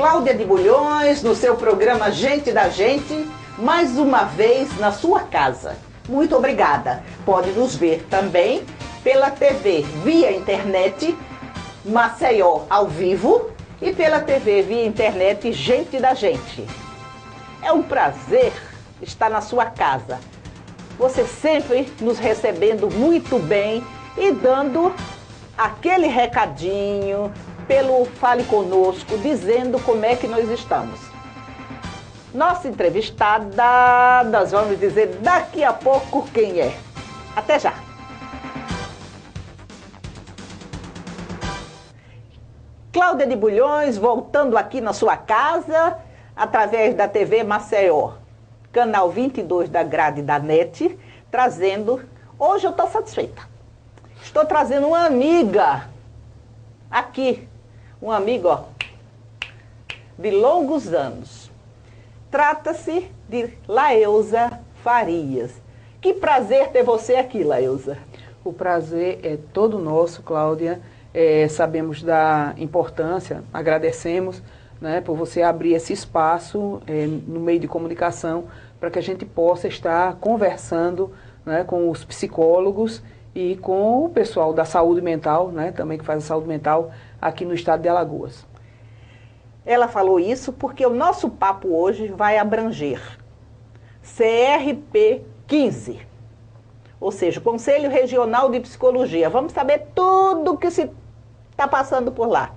Cláudia de Bulhões, no seu programa Gente da Gente, mais uma vez na sua casa. Muito obrigada. Pode nos ver também pela TV via internet, Maceió ao vivo, e pela TV via internet Gente da Gente. É um prazer estar na sua casa. Você sempre nos recebendo muito bem e dando aquele recadinho pelo Fale Conosco, dizendo como é que nós estamos. Nossa entrevistada, nós vamos dizer daqui a pouco quem é. Até já! Cláudia de Bulhões, voltando aqui na sua casa, através da TV Maceió, canal 22 da grade da NET, trazendo... Hoje eu estou satisfeita. Estou trazendo uma amiga aqui, uma amiga, ó, de longos anos. Trata-se de Laeusa Farias. Que prazer ter você aqui, Laeusa. O prazer é todo nosso, Cláudia. Sabemos da importância, agradecemos, né, por você abrir esse espaço no meio de comunicação para que a gente possa estar conversando, né, com os psicólogos e com o pessoal da saúde mental, né, também que faz a saúde mental aqui no estado de Alagoas. Ela falou isso porque o nosso papo hoje vai abranger CRP 15, ou seja, Conselho Regional de Psicologia. Vamos saber tudo o que se está passando por lá.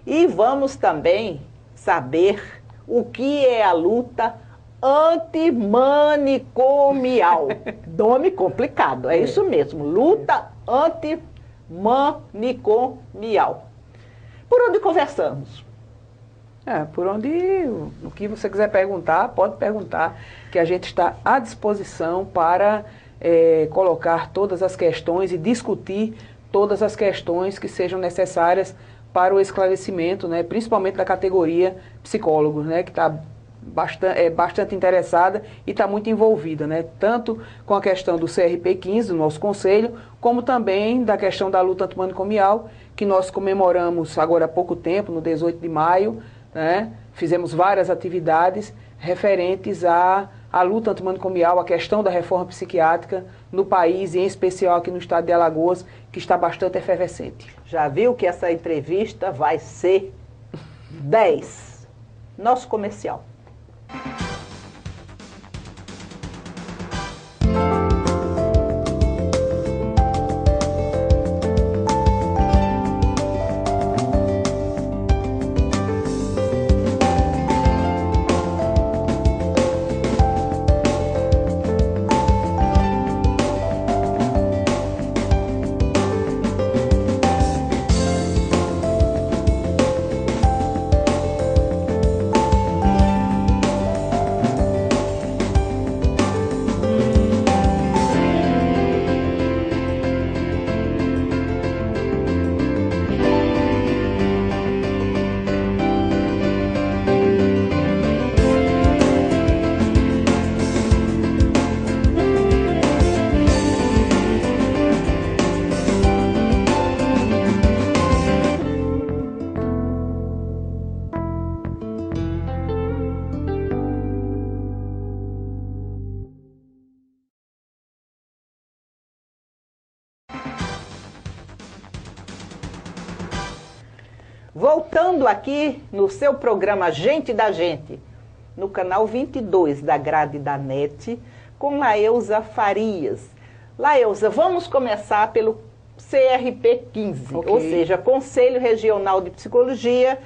E vamos também saber o que é a luta antimanicomial. Nome complicado, é isso mesmo, luta antimanicomial. Por onde conversamos? Por onde, o que você quiser perguntar, pode perguntar, que a gente está à disposição para colocar todas as questões e discutir todas as questões que sejam necessárias para o esclarecimento, né, principalmente da categoria psicólogos, né, que está bastante interessada e está muito envolvida, né, tanto com a questão do CRP 15, do nosso conselho, como também da questão da luta antimanicomial, que nós comemoramos agora há pouco tempo, no 18 de maio, né, fizemos várias atividades referentes à luta antimanicomial, a questão da reforma psiquiátrica no país e em especial aqui no estado de Alagoas, que está bastante efervescente. Já viu que essa entrevista vai ser 10, nosso comercial. Voltando aqui no seu programa Gente da Gente, no canal 22 da grade da NET, com Laeusa Farias. Laeusa, vamos começar pelo CRP 15, Okay. ou seja, Conselho Regional de Psicologia.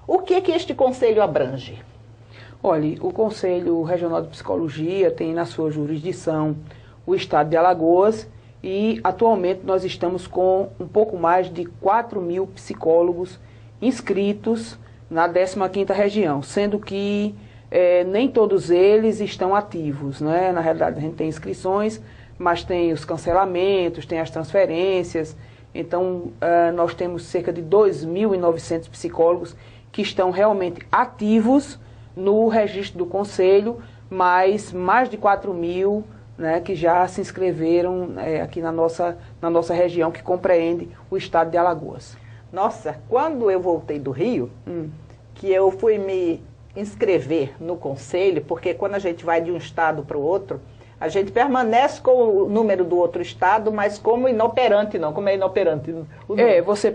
O que este conselho abrange? Olha, o Conselho Regional de Psicologia tem na sua jurisdição o estado de Alagoas e atualmente nós estamos com um pouco mais de 4.000 psicólogos inscritos na 15ª região, sendo que nem todos eles estão ativos, né? Na realidade a gente tem inscrições, mas tem os cancelamentos, tem as transferências, então nós temos cerca de 2.900 psicólogos que estão realmente ativos no registro do Conselho, mas mais de 4.000, né, que já se inscreveram aqui na nossa região, que compreende o estado de Alagoas. Nossa, quando eu voltei do Rio, que eu fui me inscrever no conselho, porque quando a gente vai de um estado para o outro, a gente permanece com o número do outro estado, mas como inoperante, não. Como é inoperante? Você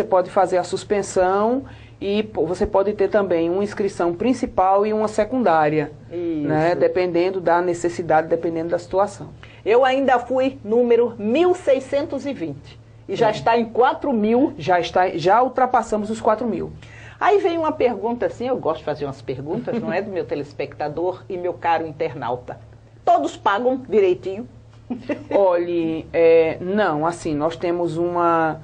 pode fazer a suspensão e você pode ter também uma inscrição principal e uma secundária, né? Dependendo da necessidade, dependendo da situação. Eu ainda fui número 1620 e já está em 4.000. Já ultrapassamos os 4.000. Aí vem uma pergunta assim, eu gosto de fazer umas perguntas, não é, do meu telespectador e meu caro internauta. Todos pagam direitinho? Olhe, não, assim, nós temos uma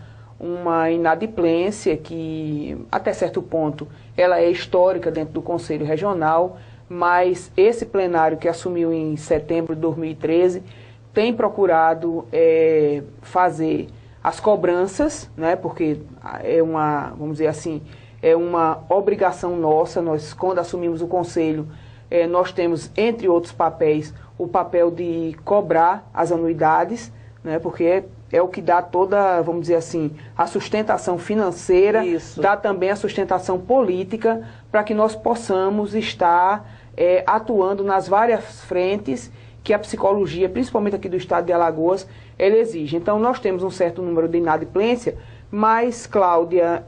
inadimplência que, até certo ponto, ela é histórica dentro do Conselho Regional, mas esse plenário que assumiu em setembro de 2013 tem procurado fazer as cobranças, né, porque vamos dizer assim, é uma obrigação nossa. Nós, quando assumimos o Conselho, nós temos, entre outros papéis, o papel de cobrar as anuidades, né, porque é o que dá toda, vamos dizer assim, a sustentação financeira, dá também a sustentação política, para que nós possamos estar atuando nas várias frentes que a psicologia, principalmente aqui do estado de Alagoas, ela exige. Então, nós temos um certo número de inadimplência, mas, Cláudia,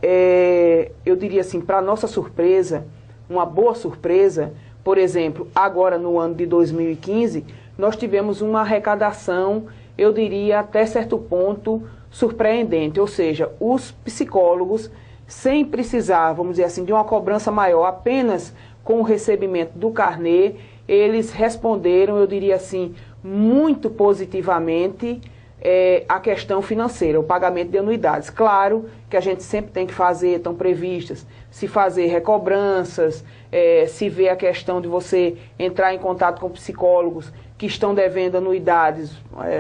eu diria assim, para nossa surpresa, uma boa surpresa, por exemplo, agora no ano de 2015, nós tivemos uma arrecadação, eu diria, até certo ponto, surpreendente. Ou seja, os psicólogos, sem precisar, vamos dizer assim, de uma cobrança maior, apenas com o recebimento do carnê, eles responderam, eu diria assim, muito positivamente a questão financeira, o pagamento de anuidades. Claro que a gente sempre tem que fazer, estão previstas, se fazer recobranças, se vê a questão de você entrar em contato com psicólogos que estão devendo anuidades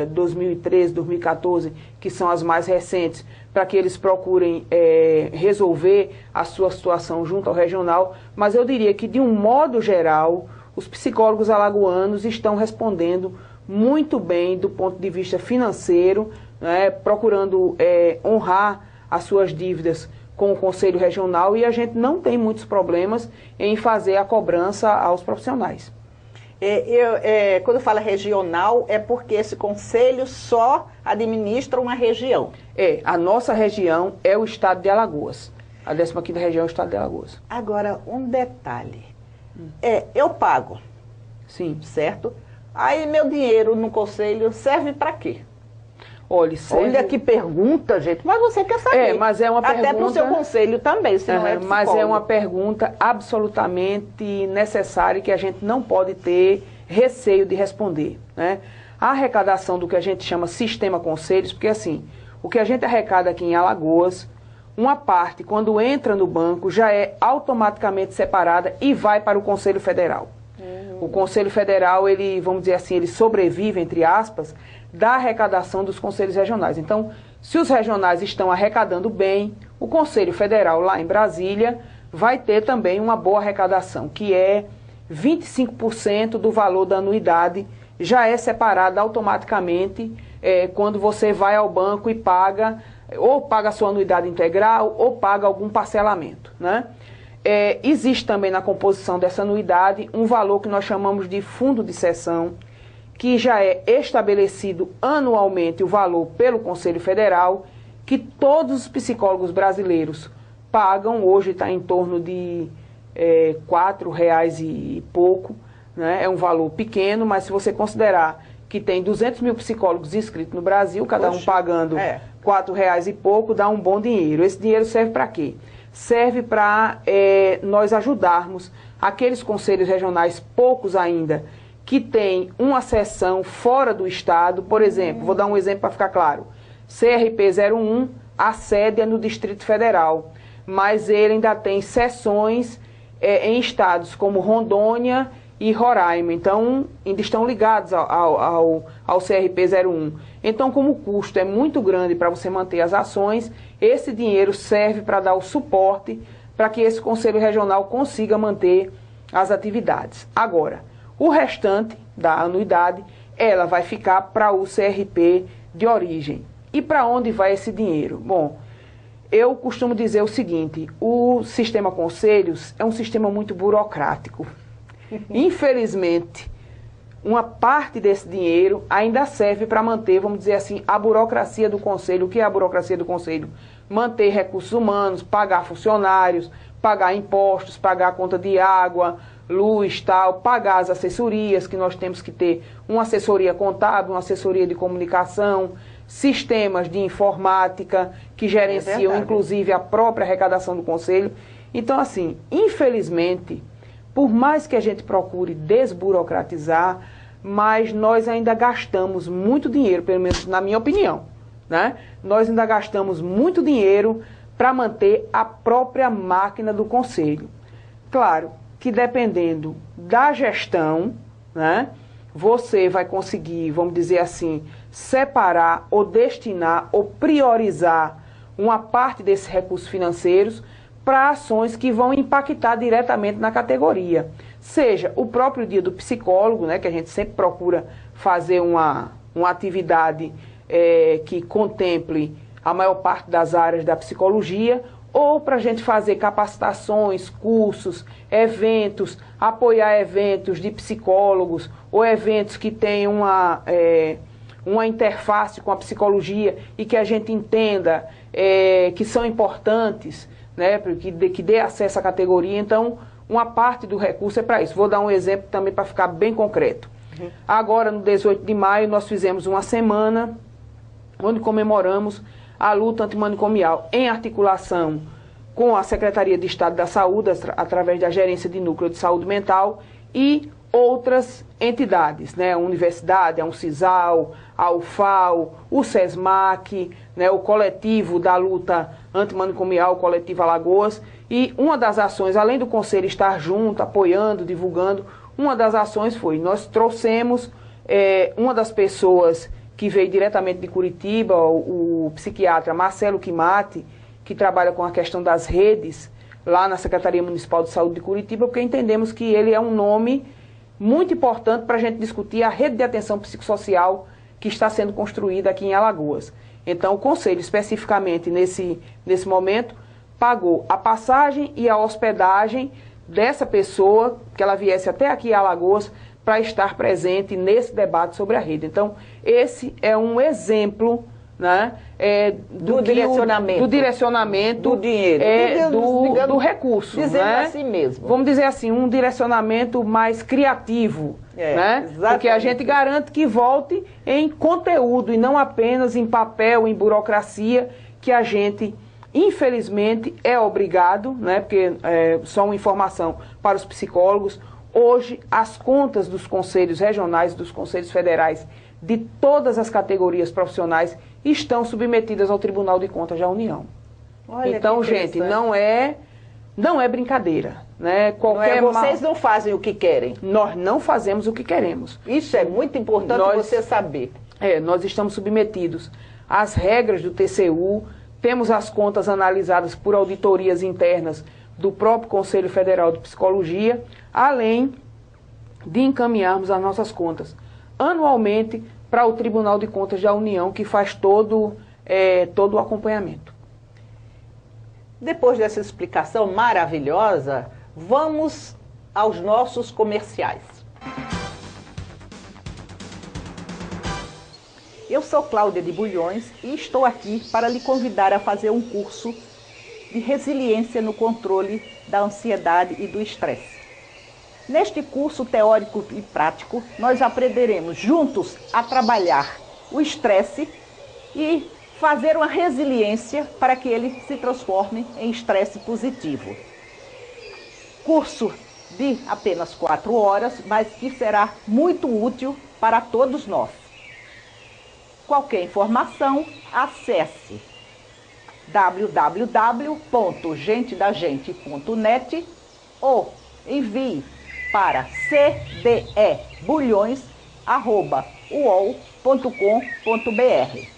2013, 2014, que são as mais recentes, para que eles procurem resolver a sua situação junto ao regional. Mas eu diria que, de um modo geral, os psicólogos alagoanos estão respondendo muito bem do ponto de vista financeiro, né, procurando honrar as suas dívidas com o Conselho Regional, e a gente não tem muitos problemas em fazer a cobrança aos profissionais. Quando fala regional, é porque esse conselho só administra uma região. A nossa região é o estado de Alagoas. A 15ª região é o estado de Alagoas. Agora, um detalhe. Eu pago. Sim. Certo? Aí meu dinheiro no conselho serve para quê? Olha que pergunta, gente. Mas você quer saber. Mas é uma pergunta... Até para o seu conselho também, se não é psicólogo. Mas é uma pergunta absolutamente necessária, que a gente não pode ter receio de responder, né? A arrecadação do que a gente chama sistema conselhos, porque assim, o que a gente arrecada aqui em Alagoas, uma parte, quando entra no banco, já é automaticamente separada e vai para o Conselho Federal. O Conselho Federal, ele, vamos dizer assim, ele sobrevive, entre aspas, da arrecadação dos conselhos regionais. Então, se os regionais estão arrecadando bem, o Conselho Federal, lá em Brasília, vai ter também uma boa arrecadação, que é 25% do valor da anuidade, já é separada automaticamente quando você vai ao banco e paga, ou paga a sua anuidade integral, ou paga algum parcelamento, né? Existe também na composição dessa anuidade um valor que nós chamamos de fundo de cessão, que já é estabelecido anualmente o valor pelo Conselho Federal, que todos os psicólogos brasileiros pagam. Hoje está em torno de R$4 e pouco, né? É um valor pequeno, mas se você considerar que tem 200 mil psicólogos inscritos no Brasil, cada um pagando R$4 e pouco, dá um bom dinheiro. Esse dinheiro serve para quê? Serve para nós ajudarmos aqueles conselhos regionais, poucos ainda, que têm uma seção fora do estado. Por exemplo, vou dar um exemplo para ficar claro. CRP 01, a sede é no Distrito Federal, mas ele ainda tem seções em estados como Rondônia e Roraima. Então, ainda estão ligados ao CRP 01. Então, como o custo é muito grande para você manter as ações, esse dinheiro serve para dar o suporte para que esse Conselho Regional consiga manter as atividades. Agora, o restante da anuidade, ela vai ficar para o CRP de origem. E para onde vai esse dinheiro? Bom, eu costumo dizer o seguinte, o sistema conselhos é um sistema muito burocrático. Infelizmente, uma parte desse dinheiro ainda serve para manter, vamos dizer assim, a burocracia do conselho. O que é a burocracia do conselho? Manter recursos humanos, pagar funcionários, pagar impostos, pagar a conta de água, luz, tal, pagar as assessorias, que nós temos que ter uma assessoria contábil, uma assessoria de comunicação, sistemas de informática que gerenciam, inclusive, a própria arrecadação do conselho. Então, assim, infelizmente, por mais que a gente procure desburocratizar, mas nós ainda gastamos muito dinheiro, pelo menos na minha opinião, né? Nós ainda gastamos muito dinheiro para manter a própria máquina do conselho. Claro que dependendo da gestão, né, você vai conseguir, vamos dizer assim, separar ou destinar ou priorizar uma parte desses recursos financeiros para ações que vão impactar diretamente na categoria. Seja o próprio dia do psicólogo, né, que a gente sempre procura fazer uma atividade que contemple a maior parte das áreas da psicologia, ou para a gente fazer capacitações, cursos, eventos, apoiar eventos de psicólogos, ou eventos que tenham uma interface com a psicologia e que a gente entenda que são importantes, né, que dê acesso à categoria. Então, uma parte do recurso é para isso. Vou dar um exemplo também para ficar bem concreto. Agora, no 18 de maio, nós fizemos uma semana onde comemoramos a luta antimanicomial em articulação com a Secretaria de Estado da Saúde, através da Gerência de Núcleo de Saúde Mental e outras entidades, né? A Universidade, a Uncisal, a UFAL, o SESMAC, né? O coletivo da luta antimanicomial, o coletivo Alagoas. E uma das ações, além do Conselho estar junto, apoiando, divulgando, uma das ações foi, nós trouxemos uma das pessoas que veio diretamente de Curitiba, o psiquiatra Marcelo Quimati, que trabalha com a questão das redes, lá na Secretaria Municipal de Saúde de Curitiba, porque entendemos que ele é um nome muito importante para a gente discutir a rede de atenção psicossocial que está sendo construída aqui em Alagoas. Então, o Conselho, especificamente nesse momento, pagou a passagem e a hospedagem dessa pessoa, que ela viesse até aqui em Alagoas, para estar presente nesse debate sobre a rede. Então, esse é um exemplo, né, do direcionamento do dinheiro, do recurso. Dizendo, né? Assim mesmo. Vamos dizer assim, um direcionamento mais criativo, né? Exatamente. Porque a gente garante que volte em conteúdo e não apenas em papel, em burocracia, que a gente, infelizmente, é obrigado, né? Porque só uma informação para os psicólogos. Hoje, as contas dos conselhos regionais, dos conselhos federais, de todas as categorias profissionais, estão submetidas ao Tribunal de Contas da União. Olha, então, gente, não é brincadeira, né? Vocês não fazem o que querem. Nós não fazemos o que queremos. Isso é muito importante você saber. Nós estamos submetidos às regras do TCU, temos as contas analisadas por auditorias internas do próprio Conselho Federal de Psicologia, além de encaminharmos as nossas contas anualmente para o Tribunal de Contas da União, que faz todo o acompanhamento. Depois dessa explicação maravilhosa, vamos aos nossos comerciais. Eu sou Cláudia de Bulhões e estou aqui para lhe convidar a fazer um curso de resiliência no controle da ansiedade e do estresse. Neste curso teórico e prático, nós aprenderemos juntos a trabalhar o estresse e fazer uma resiliência para que ele se transforme em estresse positivo. Curso de apenas 4 horas, mas que será muito útil para todos nós. Qualquer informação, acesse www.gentedagente.net ou envie para cdebulhões@uol.com.br.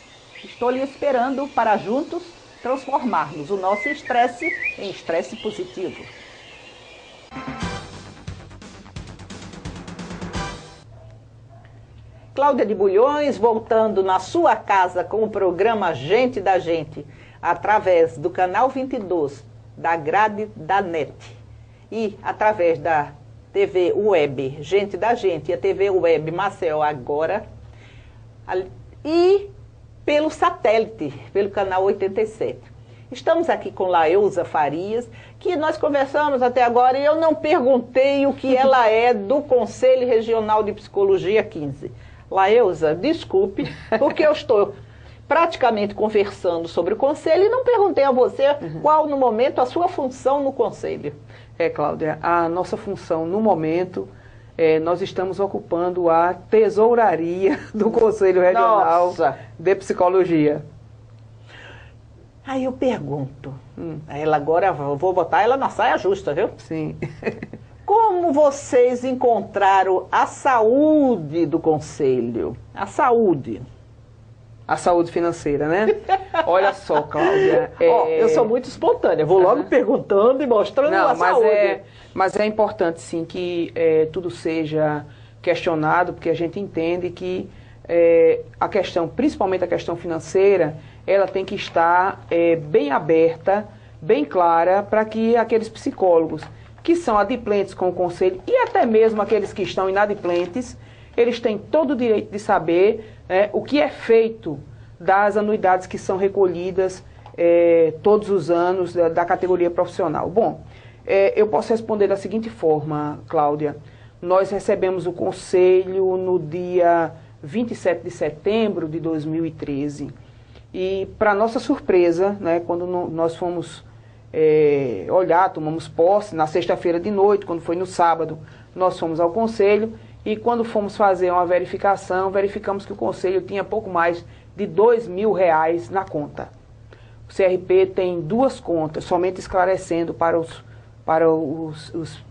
Estou lhe esperando para juntos transformarmos o nosso estresse em estresse positivo. Cláudia de Bulhões, voltando na sua casa com o programa Gente da Gente. através do canal 22 da grade da NET e através da TV Web Gente da Gente e a TV Web Maceió Agora e pelo satélite, pelo canal 87. Estamos aqui com Laeusa Farias, que nós conversamos até agora e eu não perguntei o que ela é do Conselho Regional de Psicologia 15. Laeusa, desculpe, porque eu estou praticamente conversando sobre o Conselho e não perguntei a você qual, no momento, a sua função no Conselho. Cláudia, a nossa função, no momento, nós estamos ocupando a tesouraria do Conselho Regional de Psicologia. Aí eu pergunto, ela agora, eu vou botar ela na saia justa, viu? Sim. Como vocês encontraram a saúde do Conselho? A saúde. A saúde financeira, né? Olha só, Cláudia. Eu sou muito espontânea, vou logo perguntando e mostrando a saúde. Mas é importante, sim, que tudo seja questionado, porque a gente entende que a questão, principalmente a questão financeira, ela tem que estar bem aberta, bem clara, para que aqueles psicólogos que são adimplentes com o Conselho, e até mesmo aqueles que estão inadimplentes, eles têm todo o direito de saber o que é feito das anuidades que são recolhidas todos os anos da categoria profissional. Bom, eu posso responder da seguinte forma, Cláudia. Nós recebemos o Conselho no dia 27 de setembro de 2013. E, para nossa surpresa, né, quando nós fomos olhar, tomamos posse, na sexta-feira de noite, quando foi no sábado, nós fomos ao Conselho, e quando fomos fazer uma verificação, verificamos que o Conselho tinha pouco mais de R$2.000 na conta. O CRP tem duas contas, somente esclarecendo para os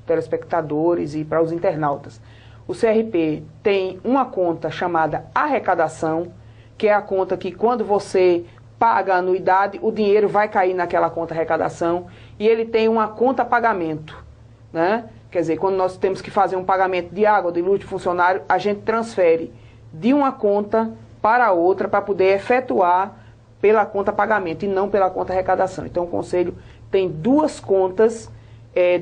telespectadores e para os internautas. O CRP tem uma conta chamada arrecadação, que é a conta que quando você paga a anuidade, o dinheiro vai cair naquela conta arrecadação, e ele tem uma conta pagamento, né? Quer dizer, quando nós temos que fazer um pagamento de água, de luz, de funcionário, a gente transfere de uma conta para outra para poder efetuar pela conta pagamento e não pela conta arrecadação. Então o Conselho tem duas contas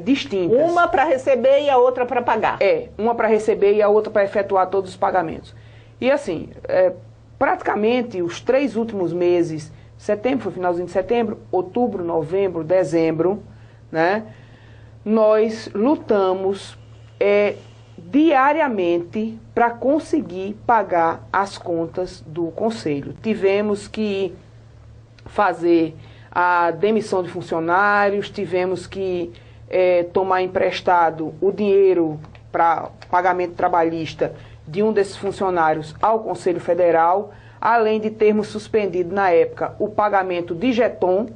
distintas. Uma para receber e a outra para pagar. Uma para receber e a outra para efetuar todos os pagamentos. E assim, praticamente os 3 últimos meses, setembro, foi finalzinho de setembro, outubro, novembro, dezembro, né? Nós lutamos diariamente para conseguir pagar as contas do Conselho. Tivemos que fazer a demissão de funcionários, tivemos que tomar emprestado o dinheiro para pagamento trabalhista de um desses funcionários ao Conselho Federal, além de termos suspendido na época o pagamento de jeton,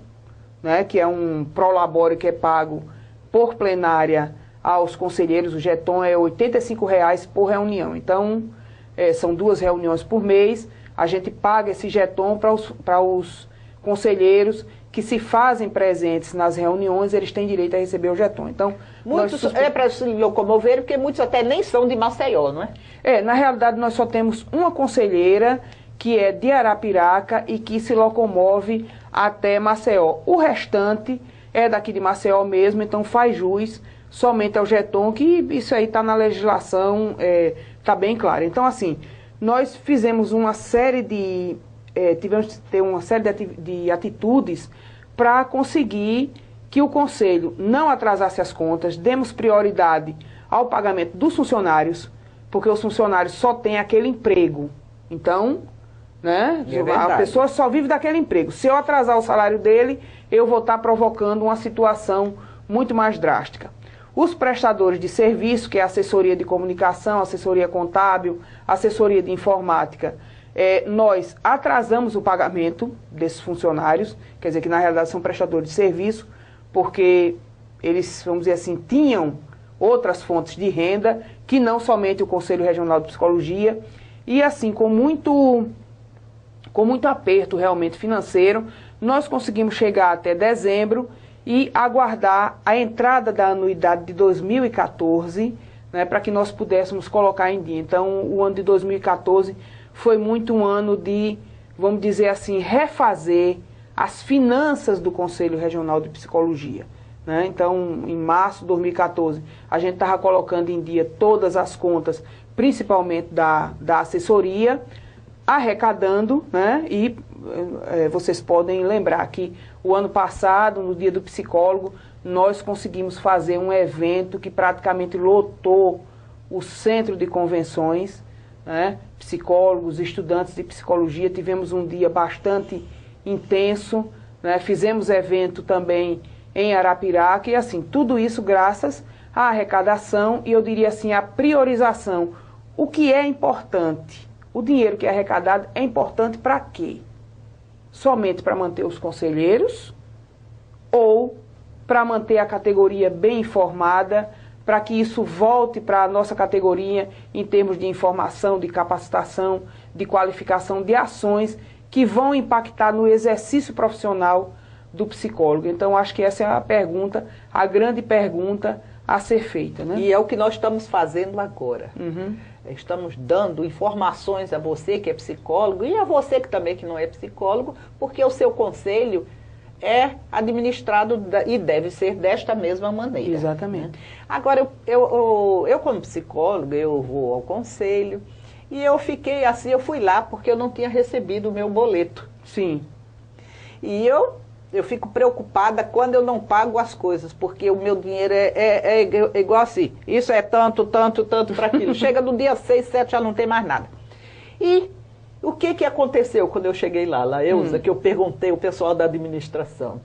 né, que é um prolabore que é pago por plenária aos conselheiros. O jeton é R$ 85 por reunião. Então, são 2 reuniões por mês. A gente paga esse jeton para os conselheiros que se fazem presentes nas reuniões, eles têm direito a receber o jeton. Então, muitos para se locomover, porque muitos até nem são de Maceió, não é? Na realidade, nós só temos uma conselheira que é de Arapiraca e que se locomove até Maceió. O restante é daqui de Maceió mesmo, então faz jus somente ao jeton, que isso aí está na legislação, está bem claro. Então, assim, nós fizemos uma série de... tivemos que ter uma série de atitudes para conseguir que o Conselho não atrasasse as contas, demos prioridade ao pagamento dos funcionários, porque os funcionários só têm aquele emprego. Então, né, a pessoa só vive daquele emprego. Se eu atrasar o salário dele, eu vou estar provocando uma situação muito mais drástica. Os prestadores de serviço, que é assessoria de comunicação, assessoria contábil, assessoria de informática, nós atrasamos o pagamento desses funcionários, quer dizer que na realidade são prestadores de serviço, porque eles, vamos dizer assim, tinham outras fontes de renda, que não somente o Conselho Regional de Psicologia, e assim, com muito aperto realmente financeiro, nós conseguimos chegar até dezembro e aguardar a entrada da anuidade de 2014, né, para que nós pudéssemos colocar em dia. Então, o ano de 2014 foi muito um ano de, vamos dizer assim, refazer as finanças do Conselho Regional de Psicologia, né? Então, em março de 2014, a gente estava colocando em dia todas as contas, principalmente da assessoria, arrecadando, né? E vocês podem lembrar que o ano passado, no Dia do Psicólogo, nós conseguimos fazer um evento que praticamente lotou o centro de convenções, né? Psicólogos, estudantes de psicologia, tivemos um dia bastante intenso, né? Fizemos evento também em Arapiraca e assim, tudo isso graças à arrecadação e eu diria assim, à priorização. O que é importante? O dinheiro que é arrecadado é importante para quê? Somente para manter os conselheiros ou para manter a categoria bem informada, para que isso volte para a nossa categoria em termos de informação, de capacitação, de qualificação, de ações que vão impactar no exercício profissional do psicólogo. Então, acho que essa é a pergunta, a grande pergunta a ser feita, né? E é o que nós estamos fazendo agora. Uhum. Estamos dando informações a você que é psicólogo e a você que também que não é psicólogo, porque o seu conselho é administrado e deve ser desta mesma maneira. Exatamente. Né? Agora, eu como psicóloga, eu vou ao conselho e eu fiquei assim, eu fui lá porque eu não tinha recebido o meu boleto. Sim. E eu fico preocupada quando eu não pago as coisas, porque o meu dinheiro é igual assim, isso é tanto para aquilo. Chega no dia 6, 7, já não tem mais nada. E o que aconteceu quando eu cheguei lá, Laeusa, que eu perguntei ao pessoal da administração?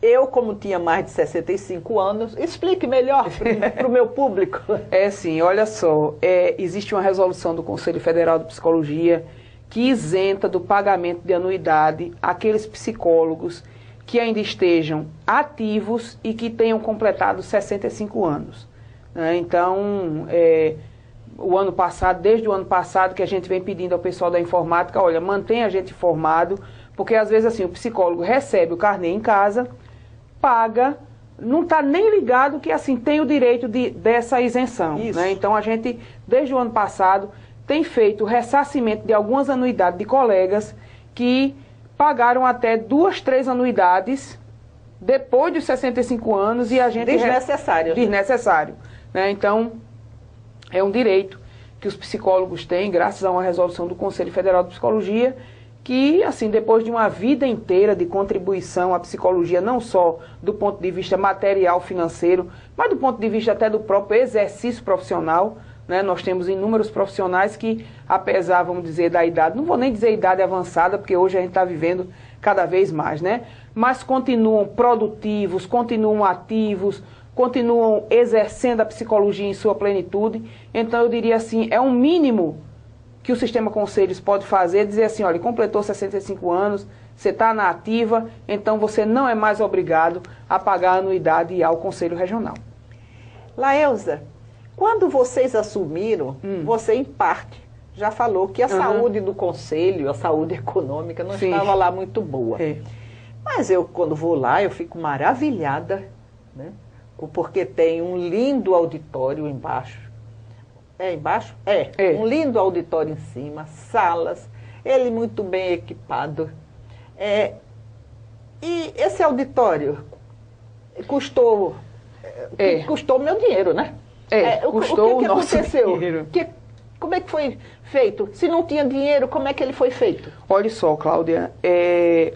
Eu, como tinha mais de 65 anos, explique melhor para o meu público. É sim, olha só, existe uma resolução do Conselho Federal de Psicologia que isenta do pagamento de anuidade aqueles psicólogos que ainda estejam ativos e que tenham completado 65 anos. Né? Então, desde o ano passado que a gente vem pedindo ao pessoal da informática, olha, mantenha a gente informado, porque às vezes assim, o psicólogo recebe o carnê em casa, paga, não está nem ligado que assim tem o direito dessa isenção. Né? Então a gente, desde o ano passado, tem feito o ressarcimento de algumas anuidades de colegas que pagaram até 2, 3 anuidades depois dos 65 anos e a gente... Desnecessário. Desnecessário. Né? Então, é um direito que os psicólogos têm, graças a uma resolução do Conselho Federal de Psicologia, que, assim, depois de uma vida inteira de contribuição à psicologia, não só do ponto de vista material, financeiro, mas do ponto de vista até do próprio exercício profissional, né? Nós temos inúmeros profissionais que, apesar, vamos dizer, da idade, não vou nem dizer idade avançada, porque hoje a gente está vivendo cada vez mais, né? Mas continuam produtivos, continuam ativos, continuam exercendo a psicologia em sua plenitude. Então eu diria assim, é um mínimo que o Sistema Conselhos pode fazer, dizer assim, olha, completou 65 anos, você está na ativa, então você não é mais obrigado a pagar a anuidade ao Conselho Regional. Laeusa, quando vocês assumiram, você em parte já falou que a saúde do Conselho, a saúde econômica não estava lá muito boa. Mas eu, quando vou lá, eu fico maravilhada, né? Porque tem um lindo auditório embaixo. É embaixo? Um lindo auditório em cima, salas, ele muito bem equipado. E esse auditório custou o meu dinheiro, né? Custou o que nosso aconteceu? dinheiro. Como é que foi feito? Se não tinha dinheiro, como é que ele foi feito? Olha só, Cláudia,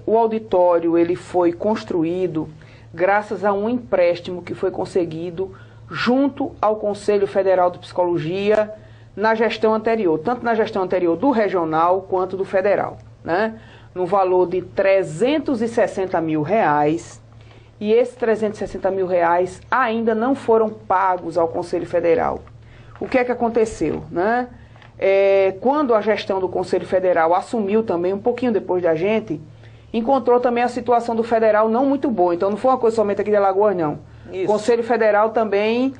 o auditório ele foi construído graças a um empréstimo que foi conseguido junto ao Conselho Federal de Psicologia na gestão anterior, tanto na gestão anterior do regional quanto do federal, né? No valor de R$360 mil, e esses R$360 mil ainda não foram pagos ao Conselho Federal. O que é que aconteceu, né? Quando a gestão do Conselho Federal assumiu também, um pouquinho depois da gente, encontrou também a situação do federal não muito boa. Então não foi uma coisa somente aqui de Alagoas, não. Isso. O Conselho Federal também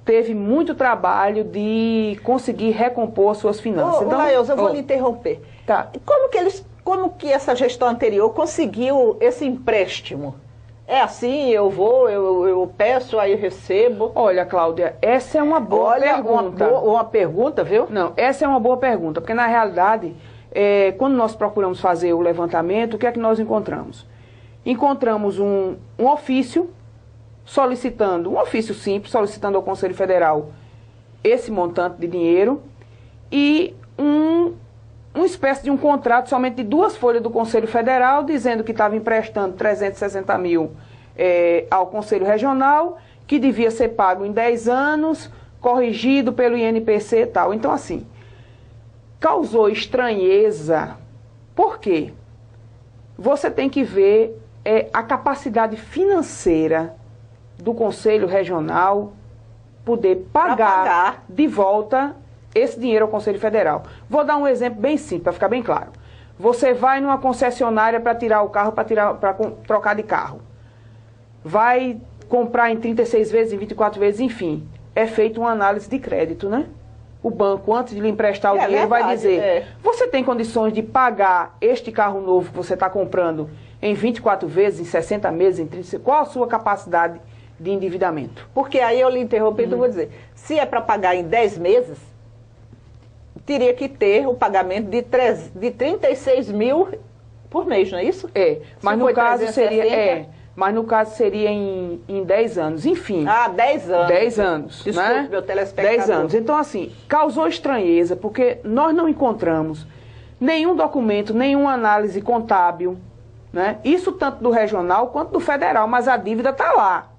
teve muito trabalho de conseguir recompor suas finanças. Então, Laeusa, eu vou lhe interromper. Tá. Como que essa gestão anterior conseguiu esse empréstimo? É assim, eu peço, aí recebo. Olha, Cláudia, essa é uma boa pergunta. Uma pergunta, viu? Não, essa é uma boa pergunta, porque na realidade, quando nós procuramos fazer o levantamento, o que é que nós encontramos? encontramos um ofício solicitando, um ofício simples, solicitando ao Conselho Federal esse montante de dinheiro e uma espécie de um contrato somente de 2 folhas do Conselho Federal, dizendo que estava emprestando 360 mil ao Conselho Regional, que devia ser pago em 10 anos, corrigido pelo INPC e tal. Então, assim, causou estranheza. Por quê? Você tem que ver a capacidade financeira do Conselho Regional poder pagar de volta esse dinheiro ao Conselho Federal. Vou dar um exemplo bem simples, para ficar bem claro. Você vai numa concessionária para tirar o carro, para trocar de carro. Vai comprar em 36 vezes, em 24 vezes, enfim. É feita uma análise de crédito, né? O banco, antes de lhe emprestar o dinheiro, vai dizer, você tem condições de pagar este carro novo que você está comprando em 24 vezes, em 60 meses, em 30... Qual a sua capacidade de endividamento? Porque aí eu lhe interrompi, então vou dizer, se é para pagar em 10 meses, teria que ter o pagamento de 36 mil por mês, não é isso? Mas no caso seria... Mas no caso seria em 10 anos, enfim. 10 anos. 10 anos, desculpe, né? Meu telespectador. 10 anos. Então, assim, causou estranheza, porque nós não encontramos nenhum documento, nenhuma análise contábil, né? Isso tanto do regional quanto do federal, mas a dívida está lá,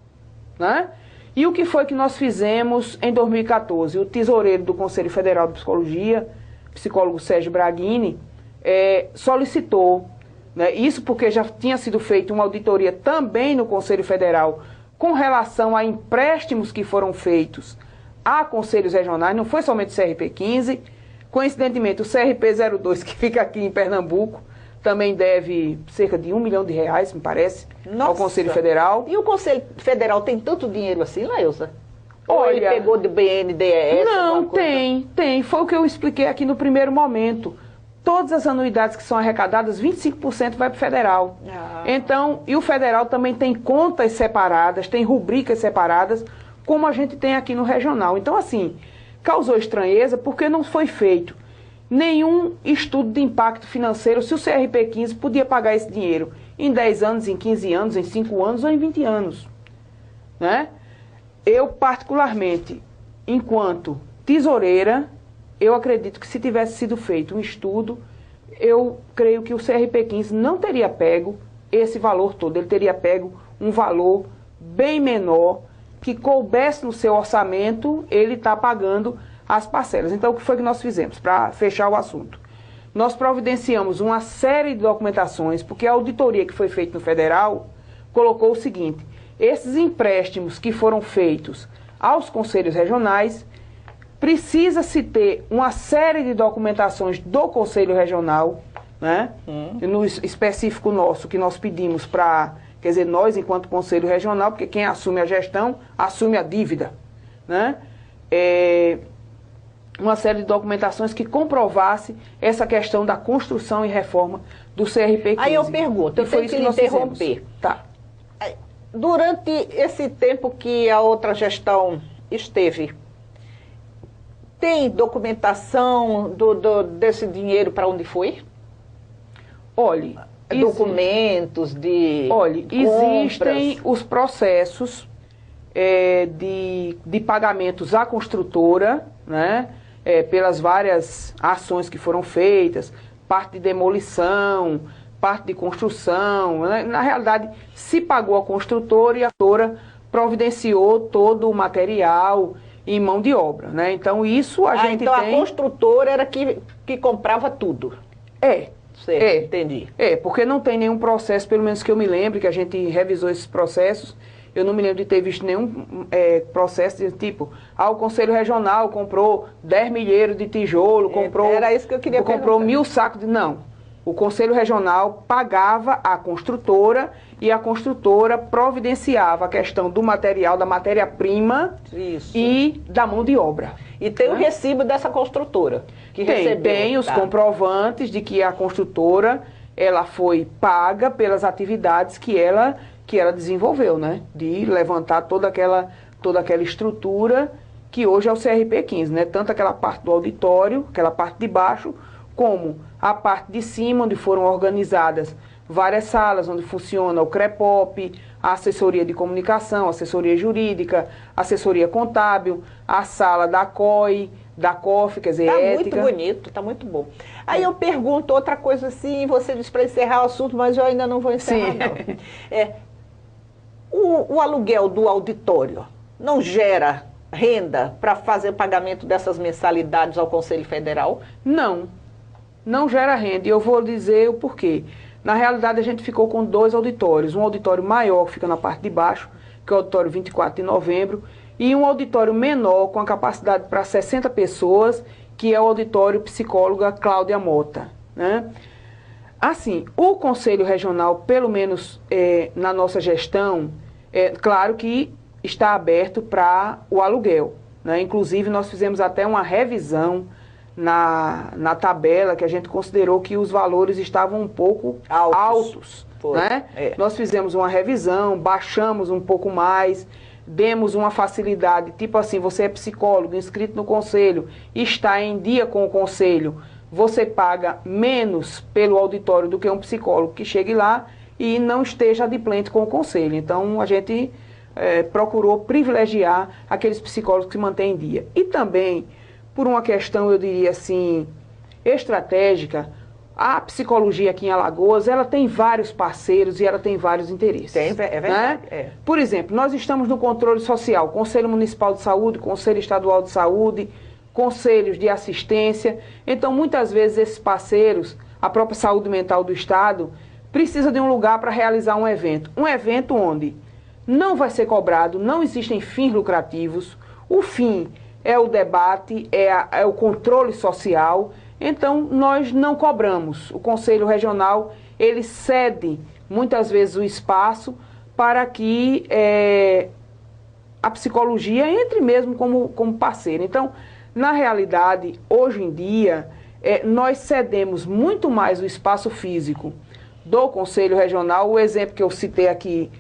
né? E o que foi que nós fizemos em 2014? O tesoureiro do Conselho Federal de Psicologia, psicólogo Sérgio Braghini, solicitou, né, isso porque já tinha sido feita uma auditoria também no Conselho Federal com relação a empréstimos que foram feitos a conselhos regionais, não foi somente o CRP15, coincidentemente o CRP02, que fica aqui em Pernambuco, também deve cerca de R$1 milhão, me parece, ao Conselho Federal. E o Conselho Federal tem tanto dinheiro assim, Lailza? Ou Olha, ele pegou do BNDES? Não, tem. Foi o que eu expliquei aqui no primeiro momento. Todas as anuidades que são arrecadadas, 25% vai para o federal. Então, e o federal também tem contas separadas, tem rubricas separadas, como a gente tem aqui no regional. Então, assim, causou estranheza porque não foi feito nenhum estudo de impacto financeiro se o CRP15 podia pagar esse dinheiro em 10 anos, em 15 anos, em 5 anos ou em 20 anos. Né? Eu, particularmente, enquanto tesoureira, eu acredito que se tivesse sido feito um estudo, eu creio que o CRP15 não teria pego esse valor todo. Ele teria pego um valor bem menor, que coubesse no seu orçamento, ele está pagando as parcelas. Então, o que foi que nós fizemos para fechar o assunto? Nós providenciamos uma série de documentações, porque a auditoria que foi feita no federal colocou o seguinte: esses empréstimos que foram feitos aos conselhos regionais, precisa-se ter uma série de documentações do Conselho Regional, né? No específico nosso, que nós pedimos para, quer dizer, nós enquanto Conselho Regional, porque quem assume a gestão, assume a dívida, né? Uma série de documentações que comprovasse essa questão da construção e reforma do CRP15. Aí eu pergunto, eu tenho que lhe interromper. Tá. Durante esse tempo que a outra gestão esteve, tem documentação desse dinheiro para onde foi? Olhe, documentos de existem os processos de pagamentos à construtora, né, pelas várias ações que foram feitas, parte de demolição, parte de construção, né? Na realidade, se pagou a construtora e a construtora providenciou todo o material em mão de obra, né? Então isso a gente então tem... a construtora era que comprava tudo. Certo, entendi. Porque não tem nenhum processo, pelo menos que eu me lembre, que a gente revisou esses processos, eu não me lembro de ter visto nenhum processo de tipo, o Conselho Regional comprou 10 milheiros de tijolo, era isso que eu queria comprou 1000 sacos de... Não. O Conselho Regional pagava a construtora e a construtora providenciava a questão do material, da matéria-prima e da mão de obra. E tem o recibo dessa construtora que recebeu. Tem os comprovantes de que a construtora ela foi paga pelas atividades que ela desenvolveu, né? De levantar toda aquela estrutura que hoje é o CRP15, né? Tanto aquela parte do auditório, aquela parte de baixo, como a parte de cima, onde foram organizadas várias salas onde funciona o CREPOP, a assessoria de comunicação, assessoria jurídica, assessoria contábil, a sala da COI, da COF, quer dizer, ética. Tá muito bonito, tá muito bom. Aí eu pergunto outra coisa assim, você diz para encerrar o assunto, mas eu ainda não vou encerrar, não. O aluguel do auditório não gera renda para fazer pagamento dessas mensalidades ao Conselho Federal? Não gera renda. E eu vou dizer o porquê. Na realidade, a gente ficou com 2 auditórios. Um auditório maior, que fica na parte de baixo, que é o auditório 24 de novembro, e um auditório menor, com a capacidade para 60 pessoas, que é o auditório psicóloga Cláudia Mota, né? Assim, o Conselho Regional, pelo menos na nossa gestão, claro que está aberto para o aluguel, né? Inclusive, nós fizemos até uma revisão na tabela, que a gente considerou que os valores estavam um pouco altos, né? Nós fizemos uma revisão, baixamos um pouco mais, demos uma facilidade, tipo assim, você é psicólogo, inscrito no conselho, está em dia com o conselho, você paga menos pelo auditório do que um psicólogo que chegue lá e não esteja adimplente com o conselho. Então, a gente procurou privilegiar aqueles psicólogos que se mantêm em dia. E também, por uma questão, eu diria assim, estratégica, a psicologia aqui em Alagoas, ela tem vários parceiros e ela tem vários interesses. É verdade. Né? Por exemplo, nós estamos no controle social, Conselho Municipal de Saúde, Conselho Estadual de Saúde, conselhos de assistência. Então, muitas vezes, esses parceiros, a própria saúde mental do Estado, precisa de um lugar para realizar um evento. Um evento onde não vai ser cobrado, não existem fins lucrativos, o fim é o debate, é o controle social. Então, nós não cobramos. O Conselho Regional, ele cede, muitas vezes, o espaço para que a psicologia entre mesmo como parceira. Então, na realidade, hoje em dia, nós cedemos muito mais o espaço físico do Conselho Regional. O exemplo que eu citei aqui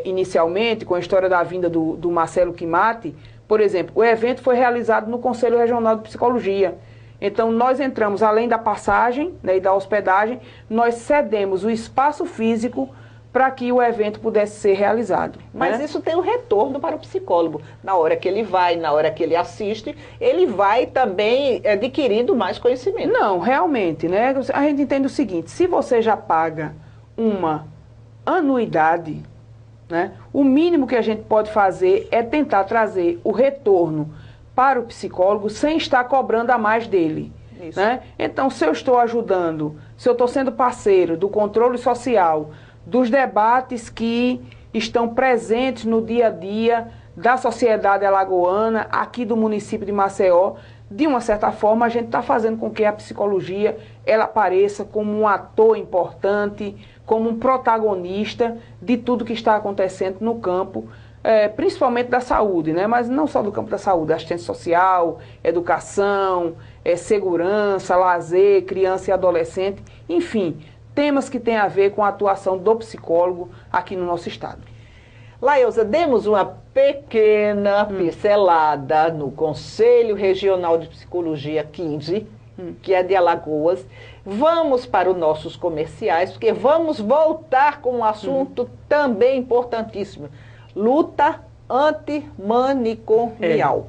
inicialmente, com a história da vinda do Marcelo Quimati, por exemplo, o evento foi realizado no Conselho Regional de Psicologia. Então, nós entramos, além da passagem, né, e da hospedagem, nós cedemos o espaço físico para que o evento pudesse ser realizado. Mas isso tem um retorno para o psicólogo. Na hora que ele vai, na hora que ele assiste, ele vai também adquirindo mais conhecimento. Não, realmente, né? A gente entende o seguinte, se você já paga uma anuidade, né, o mínimo que a gente pode fazer é tentar trazer o retorno para o psicólogo sem estar cobrando a mais dele. Né? Então, se eu estou ajudando, se eu estou sendo parceiro do controle social, dos debates que estão presentes no dia a dia da sociedade alagoana, aqui do município de Maceió, de uma certa forma a gente está fazendo com que a psicologia ela apareça como um ator importante, como um protagonista de tudo que está acontecendo no campo, principalmente da saúde, né? Mas não só do campo da saúde, assistência social, educação, segurança, lazer, criança e adolescente, enfim, temas que têm a ver com a atuação do psicólogo aqui no nosso estado. Laelza, demos uma pequena pincelada no Conselho Regional de Psicologia 15, que é de Alagoas. Vamos para os nossos comerciais, porque vamos voltar com um assunto também importantíssimo. Luta antimanicomial.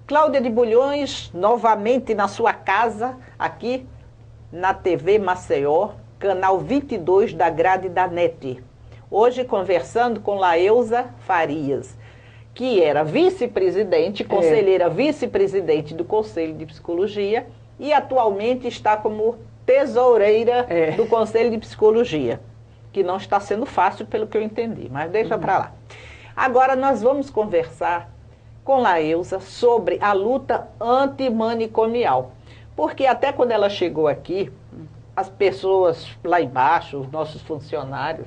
Cláudia de Bulhões, novamente na sua casa, aqui na TV Maceió, canal 22 da grade da NET. Hoje conversando com Laeusa Farias, que era vice-presidente, conselheira vice-presidente do Conselho de Psicologia e atualmente está como tesoureira do Conselho de Psicologia, que não está sendo fácil pelo que eu entendi, mas deixa para lá. Agora nós vamos conversar com Laeusa sobre a luta antimanicomial, porque até quando ela chegou aqui, as pessoas lá embaixo, os nossos funcionários,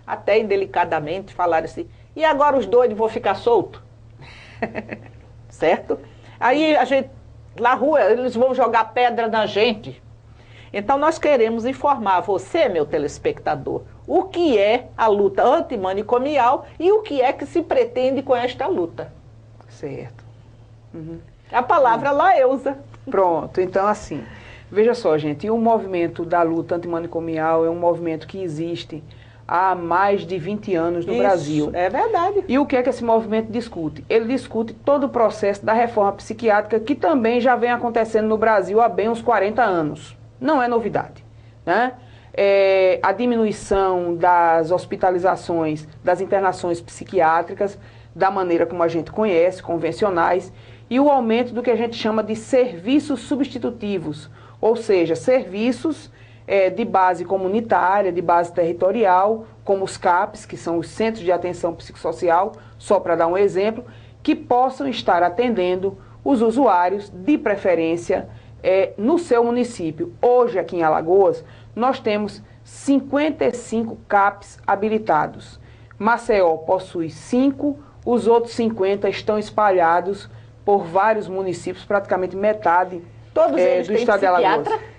até indelicadamente falaram assim, e agora os doidos vão ficar soltos? Certo? Aí a gente, na rua, eles vão jogar pedra na gente. Então nós queremos informar você, meu telespectador, o que é a luta antimanicomial e o que é que se pretende com esta luta. Certo. A palavra Laeusa. Pronto, então assim, veja só, gente, o movimento da luta antimanicomial é um movimento que existe há mais de 20 anos no Brasil. É verdade. E o que é que esse movimento discute? Ele discute todo o processo da reforma psiquiátrica que também já vem acontecendo no Brasil há bem uns 40 anos. Não é novidade, né? A diminuição das hospitalizações, das internações psiquiátricas, da maneira como a gente conhece, convencionais, e o aumento do que a gente chama de serviços substitutivos, ou seja, serviços de base comunitária, de base territorial, como os CAPs, que são os Centros de Atenção Psicossocial, só para dar um exemplo, que possam estar atendendo os usuários, de preferência, no seu município. Hoje, aqui em Alagoas, nós temos 55 CAPs habilitados. Maceió possui 5, os outros 50 estão espalhados por vários municípios, praticamente metade Todos eles do têm estado de Alagoas. psiquiatra?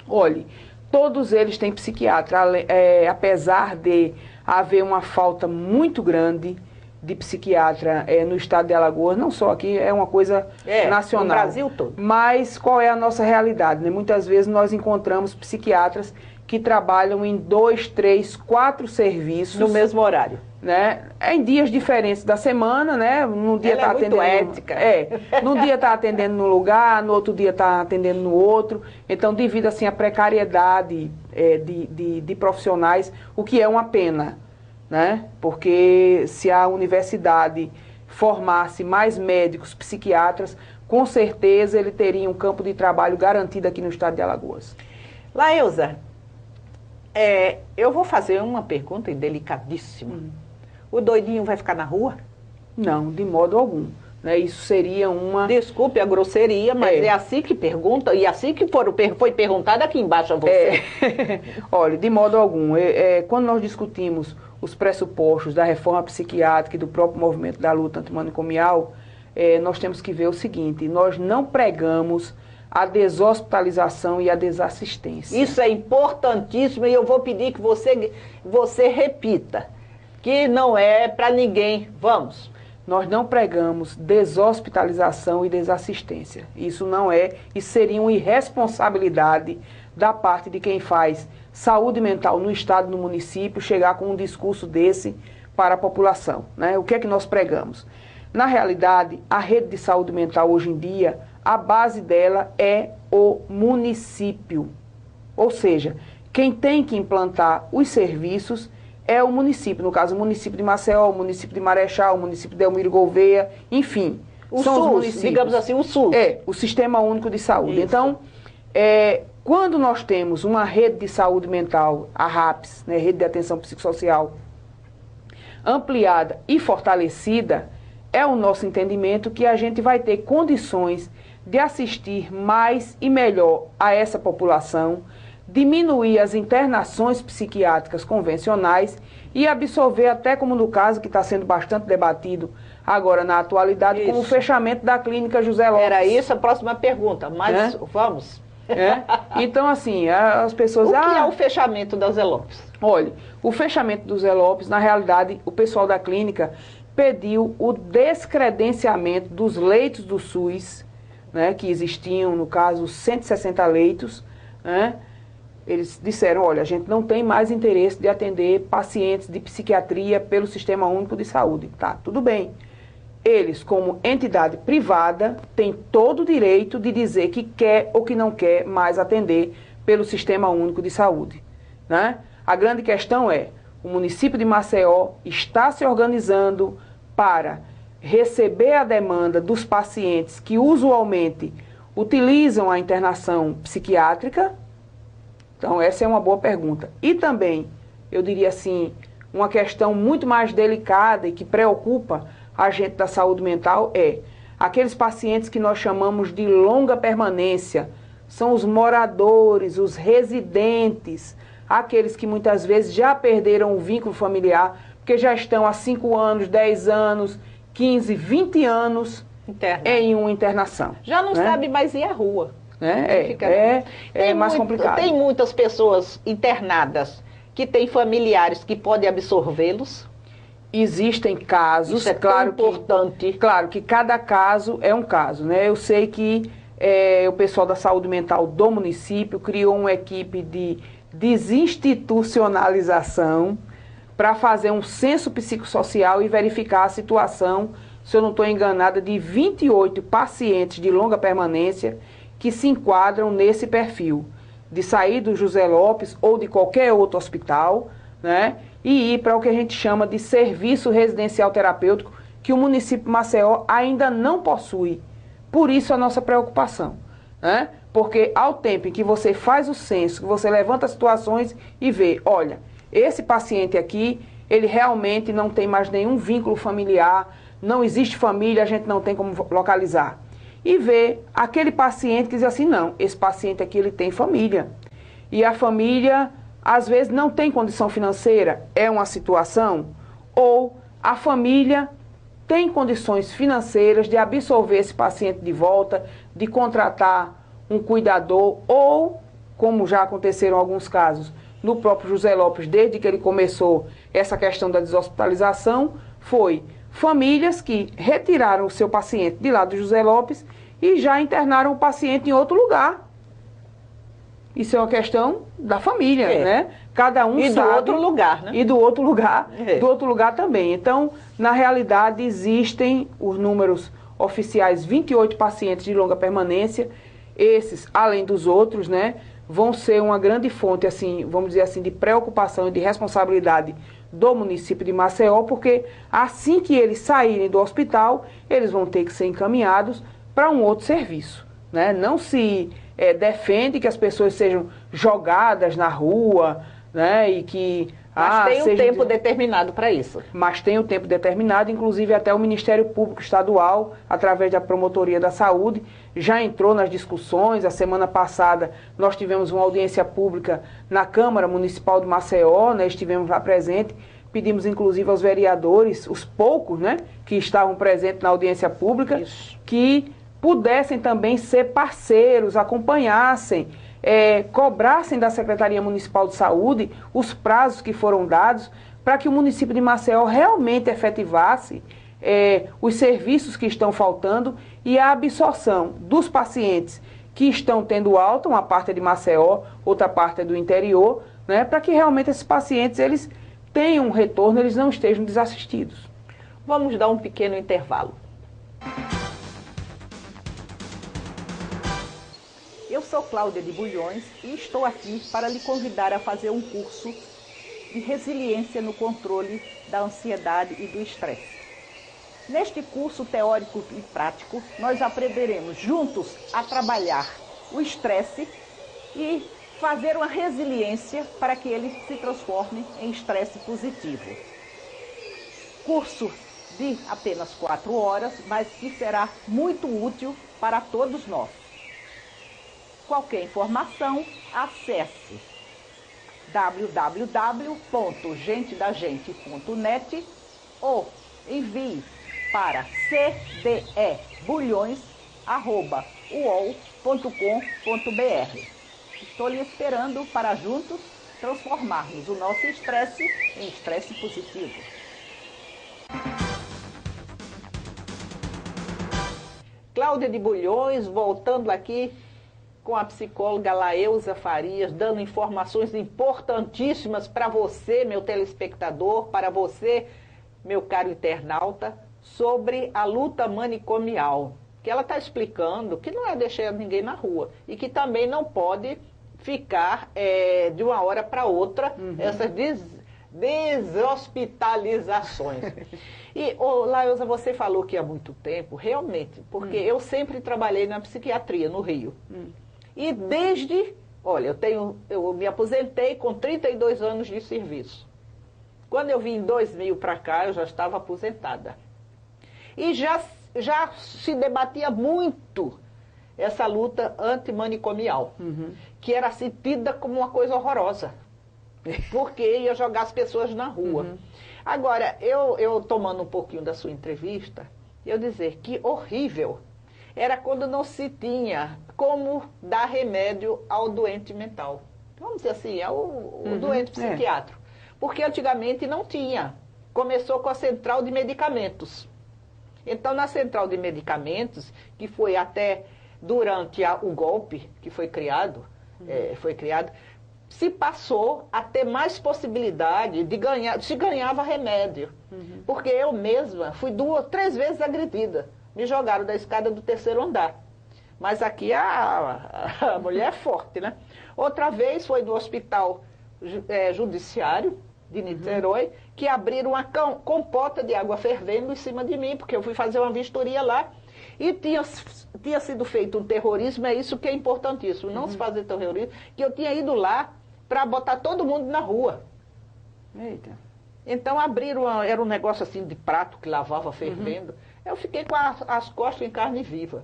Olhe, todos eles têm psiquiatra, apesar de haver uma falta muito grande de psiquiatra no estado de Alagoas, não só aqui, é uma coisa nacional. No Brasil todo. Mas qual é a nossa realidade, né? Muitas vezes nós encontramos psiquiatras que trabalham em 2, 3, 4 serviços. No mesmo horário. Né? Em dias diferentes da semana, né? Num dia Ela é muito ética. Num dia está atendendo num lugar, no outro dia está atendendo no outro. Então, devido assim à precariedade de profissionais, o que é uma pena, né? Porque se a universidade formasse mais médicos, psiquiatras, com certeza ele teria um campo de trabalho garantido aqui no estado de Alagoas. Laeusa, eu vou fazer uma pergunta delicadíssima. O doidinho vai ficar na rua? Não, de modo algum. Né? Isso seria uma... Desculpe a grosseria, mas é assim que pergunta, e assim que foi perguntado aqui embaixo a você. Olha, de modo algum. Quando nós discutimos os pressupostos da reforma psiquiátrica e do próprio movimento da luta antimanicomial, nós temos que ver o seguinte, nós não pregamos a deshospitalização e a desassistência. Isso é importantíssimo e eu vou pedir que você repita, que não é para ninguém. Vamos. Nós não pregamos deshospitalização e desassistência. Isso não isso seria uma irresponsabilidade da parte de quem faz saúde mental no estado, no município, chegar com um discurso desse para a população. Né? O que é que nós pregamos? Na realidade, a rede de saúde mental hoje em dia, a base dela é o município. Ou seja, quem tem que implantar os serviços é o município. No caso, o município de Maceió, o município de Marechal, o município de Elmiro Gouveia, enfim. São os municípios. Digamos assim, o SUS. O Sistema Único de Saúde. Isso. Então, quando nós temos uma rede de saúde mental, a RAPS, né, Rede de Atenção Psicossocial, ampliada e fortalecida, é o nosso entendimento que a gente vai ter condições de assistir mais e melhor a essa população, diminuir as internações psiquiátricas convencionais e absorver, até como no caso que está sendo bastante debatido agora na atualidade, como o fechamento da clínica José Lopes. Era isso a próxima pergunta, mas vamos. Então, assim, as pessoas... O que é o fechamento da Zé Lopes? Olha, o fechamento do Zé Lopes, na realidade, o pessoal da clínica pediu o descredenciamento dos leitos do SUS, né, que existiam, no caso, 160 leitos, né? Eles disseram, olha, a gente não tem mais interesse de atender pacientes de psiquiatria pelo Sistema Único de Saúde. Tá, tudo bem. eles, como entidade privada, têm todo o direito de dizer que quer ou que não quer mais atender pelo Sistema Único de Saúde, né? A grande questão é, o município de Maceió está se organizando para receber a demanda dos pacientes que usualmente utilizam a internação psiquiátrica? Então, essa é uma boa pergunta. E também, eu diria assim, uma questão muito mais delicada e que preocupa a gente da saúde mental é aqueles pacientes que nós chamamos de longa permanência, são os moradores, os residentes, aqueles que muitas vezes já perderam o vínculo familiar, porque já estão há 5 anos, 10 anos, 15, 20 anos em uma internação. Já não sabe mais ir à rua. É mais complicado. Tem muitas pessoas internadas que têm familiares que podem absorvê-los. Existem casos, isso é claro, importante. Claro que cada caso é um caso, né? Eu sei que o pessoal da saúde mental do município criou uma equipe de desinstitucionalização para fazer um censo psicossocial e verificar a situação, se eu não estou enganada, de 28 pacientes de longa permanência que se enquadram nesse perfil, de sair do José Lopes ou de qualquer outro hospital, né, e ir para o que a gente chama de serviço residencial terapêutico, que o município de Maceió ainda não possui. Por isso a nossa preocupação, né? Porque ao tempo em que você faz o censo, que você levanta situações e vê, olha, esse paciente aqui, ele realmente não tem mais nenhum vínculo familiar, não existe família, a gente não tem como localizar. E vê aquele paciente que diz assim, não, esse paciente aqui ele tem família. E a família, às vezes, não tem condição financeira, é uma situação, ou a família tem condições financeiras de absorver esse paciente de volta, de contratar um cuidador, ou, como já aconteceram alguns casos, no próprio José Lopes, desde que ele começou essa questão da deshospitalização, foi famílias que retiraram o seu paciente de lá do José Lopes e já internaram o paciente em outro lugar. Isso é uma questão da família, né? Cada um sabe. E do outro lugar, né? E do outro lugar, do outro lugar também. Então, na realidade, existem os números oficiais, 28 pacientes de longa permanência. Esses, além dos outros, né, vão ser uma grande fonte, assim, vamos dizer assim, de preocupação e de responsabilidade do município de Maceió, porque assim que eles saírem do hospital, eles vão ter que ser encaminhados para um outro serviço, né? Não se defende que as pessoas sejam jogadas na rua, né? E que... Mas tem um tempo determinado para isso. Mas tem um tempo determinado, inclusive até o Ministério Público Estadual, através da Promotoria da Saúde, já entrou nas discussões. A semana passada nós tivemos uma audiência pública na Câmara Municipal de Maceió, né? Estivemos lá presentes, pedimos inclusive aos vereadores, os poucos, né, que estavam presentes na audiência pública, que pudessem também ser parceiros, acompanhassem, cobrassem da Secretaria Municipal de Saúde os prazos que foram dados para que o município de Maceió realmente efetivasse os serviços que estão faltando e a absorção dos pacientes que estão tendo alta, uma parte é de Maceió, outra parte é do interior, né, para que realmente esses pacientes eles tenham um retorno, eles não estejam desassistidos. Vamos dar um pequeno intervalo. Eu sou Cláudia de Bulhões e estou aqui para lhe convidar a fazer um curso de resiliência no controle da ansiedade e do estresse. Neste curso teórico e prático, nós aprenderemos juntos a trabalhar o estresse e fazer uma resiliência para que ele se transforme em estresse positivo. Curso de apenas 4 horas, mas que será muito útil para todos nós. Qualquer informação, acesse www.gentedagente.net ou envie para cdebulhões@uol.com.br. Estou lhe esperando para juntos transformarmos o nosso estresse em estresse positivo. Cláudia de Bulhões, voltando aqui com a psicóloga Laeusa Farias, dando informações importantíssimas para você, meu telespectador, para você, meu caro internauta, sobre a luta manicomial, que ela está explicando que não é deixar ninguém na rua e que também não pode ficar de uma hora para outra essas deshospitalizações. E, Laísa, você falou que há muito tempo, realmente, porque eu sempre trabalhei na psiquiatria no Rio. E olha, eu me aposentei com 32 anos de serviço. Quando eu vim em 2000 para cá, eu já estava aposentada. E já se debatia muito essa luta antimanicomial, que era sentida como uma coisa horrorosa, porque ia jogar as pessoas na rua. Agora, eu tomando um pouquinho da sua entrevista, eu dizer que horrível era quando não se tinha como dar remédio ao doente mental. Vamos dizer assim, o doente psiquiátrico. Porque antigamente não tinha. Começou com a central de medicamentos. Então, na central de medicamentos, que foi até durante o golpe que foi criado, se passou a ter mais possibilidade de ganhar, se ganhava remédio. Porque eu mesma fui 2, 3 vezes agredida. Me jogaram da escada do 3º andar. Mas aqui a mulher é forte, né? Outra vez foi do hospital judiciário de Niterói, que abriram uma compota de água fervendo em cima de mim, porque eu fui fazer uma vistoria lá. E tinha sido feito um terrorismo, é isso que é importantíssimo, não se fazer terrorismo, que eu tinha ido lá para botar todo mundo na rua. Eita. Então abriram, era um negócio assim de prato que lavava fervendo. Eu fiquei com as costas em carne viva.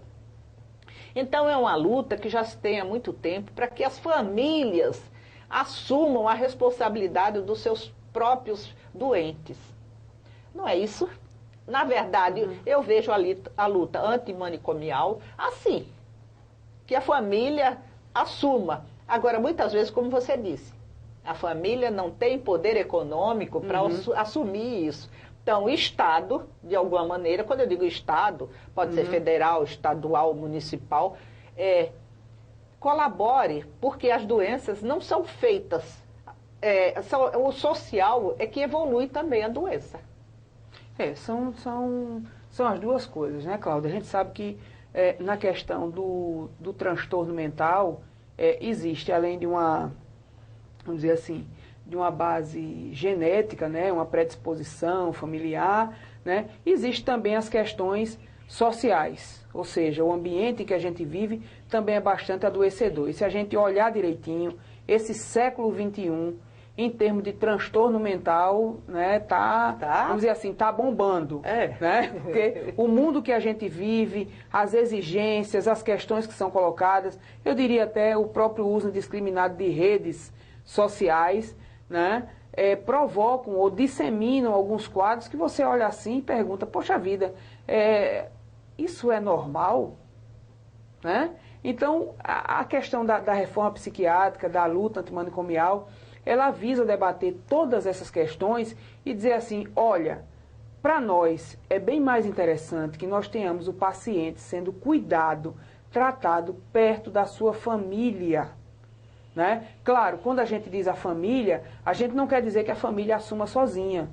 Então é uma luta que já se tem há muito tempo para que as famílias assumam a responsabilidade dos seus próprios doentes. Não é isso? Na verdade, eu vejo a luta antimanicomial assim, que a família assuma. Agora, muitas vezes, como você disse, a família não tem poder econômico para assumir isso. Então, o Estado, de alguma maneira, quando eu digo Estado, pode ser federal, estadual, municipal, colabore, porque as doenças não são feitas. O social é que evolui também a doença. São as duas coisas, né, Cláudia? A gente sabe que na questão do transtorno mental, existe, além de uma, vamos dizer assim, de uma base genética, né, uma predisposição familiar, né, existe também as questões sociais, ou seja, o ambiente em que a gente vive também é bastante adoecedor. E se a gente olhar direitinho, esse século XXI, em termos de transtorno mental, né, vamos dizer assim, tá bombando, né? Porque o mundo que a gente vive, as exigências, as questões que são colocadas, eu diria até o próprio uso indiscriminado de redes sociais, né, provocam ou disseminam alguns quadros que você olha assim e pergunta, poxa vida, isso é normal? Né? Então, a questão da reforma psiquiátrica, da luta antimanicomial, ela visa debater todas essas questões e dizer assim, olha, para nós é bem mais interessante que nós tenhamos o paciente sendo cuidado, tratado perto da sua família. Né? Claro, quando a gente diz a família, a gente não quer dizer que a família assuma sozinha.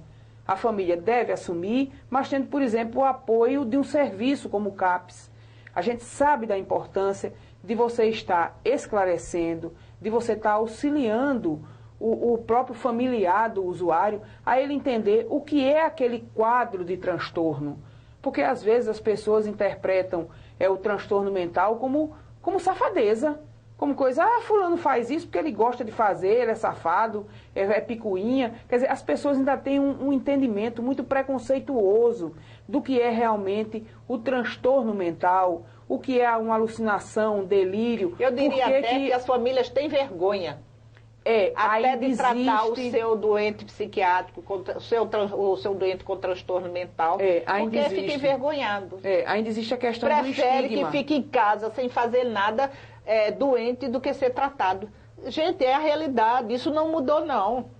A família deve assumir, mas tendo, por exemplo, o apoio de um serviço como o CAPS. A gente sabe da importância de você estar esclarecendo, de você estar auxiliando o próprio familiar do usuário a ele entender o que é aquele quadro de transtorno. Porque às vezes as pessoas interpretam o transtorno mental como safadeza. Como coisa, fulano faz isso porque ele gosta de fazer, ele é safado, é picuinha. Quer dizer, as pessoas ainda têm um entendimento muito preconceituoso do que é realmente o transtorno mental, o que é uma alucinação, um delírio. Eu diria até que as famílias têm vergonha. Até de tratar o seu doente psiquiátrico, o seu doente com transtorno mental, porque fica envergonhado. Ainda existe a questão do estigma. Prefere que fique em casa sem fazer nada doente do que ser tratado. Gente, é a realidade, isso não mudou não.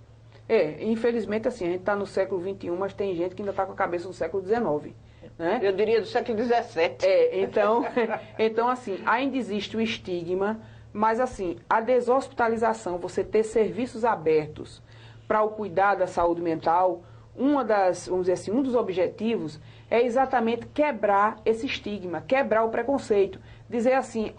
Infelizmente assim, a gente está no século XXI, mas tem gente que ainda está com a cabeça no século XIX. Né? Eu diria do século XVII. Então assim, ainda existe o estigma, mas assim, a deshospitalização, você ter serviços abertos para o cuidado da saúde mental, vamos dizer assim, um dos objetivos é exatamente quebrar esse estigma, quebrar o preconceito. Dizer assim,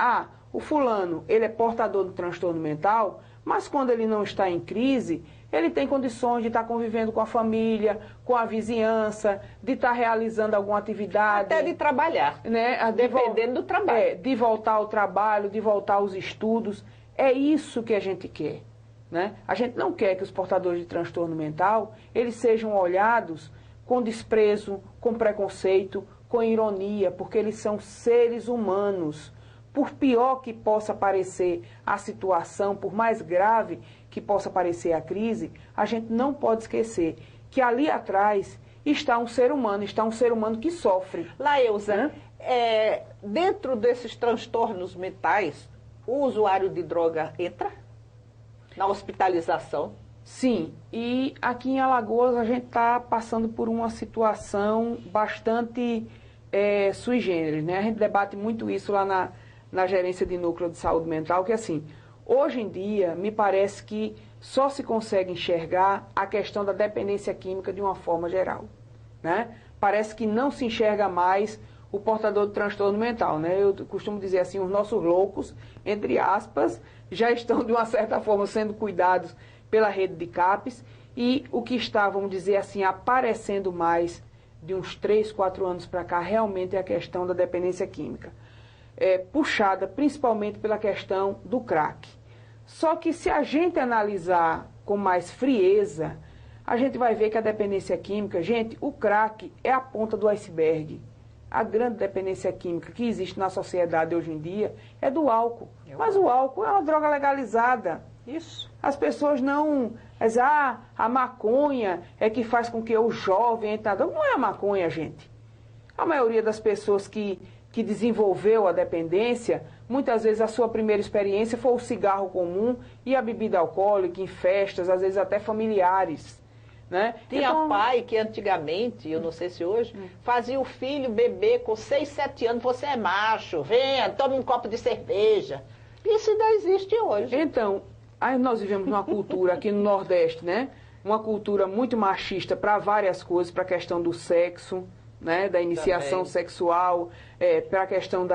o fulano, ele é portador do transtorno mental, mas quando ele não está em crise, ele tem condições de estar convivendo com a família, com a vizinhança, de estar realizando alguma atividade. Até de trabalhar, né? Dependendo do trabalho. De voltar ao trabalho, de voltar aos estudos. É isso que a gente quer. Né? A gente não quer que os portadores de transtorno mental, eles sejam olhados com desprezo, com preconceito, com ironia, porque eles são seres humanos. Por pior que possa parecer a situação, por mais grave que possa parecer a crise, a gente não pode esquecer que ali atrás está um ser humano que sofre. Laeusa, dentro desses transtornos mentais, o usuário de droga entra na hospitalização? Sim, e aqui em Alagoas a gente está passando por uma situação bastante sui generis, né? A gente debate muito isso lá na gerência de núcleo de saúde mental, que assim, hoje em dia me parece que só se consegue enxergar a questão da dependência química de uma forma geral, né? Parece que não se enxerga mais o portador de transtorno mental, né? Eu costumo dizer assim, os nossos loucos, entre aspas, já estão de uma certa forma sendo cuidados pela rede de CAPs, e o que está, vamos dizer assim, aparecendo mais de uns 3, 4 anos para cá, realmente é a questão da dependência química. Puxada principalmente pela questão do crack. Só que se a gente analisar com mais frieza, a gente vai ver que a dependência química, gente, o crack é a ponta do iceberg. A grande dependência química que existe na sociedade hoje em dia é do álcool. Mas o álcool é uma droga legalizada. Isso. As pessoas não... a maconha é que faz com que o jovem entre na droga. Não é a maconha, gente. A maioria das pessoas que desenvolveu a dependência, muitas vezes a sua primeira experiência foi o cigarro comum e a bebida alcoólica em festas, às vezes até familiares. Né? Tinha pai que antigamente, eu não sei se hoje, fazia o filho beber com 6, 7 anos, você é macho, venha, tome um copo de cerveja. Isso ainda existe hoje. Então, aí nós vivemos numa cultura aqui no Nordeste, né? Uma cultura muito machista para várias coisas, para a questão do sexo, né? Da iniciação sexual, para a questão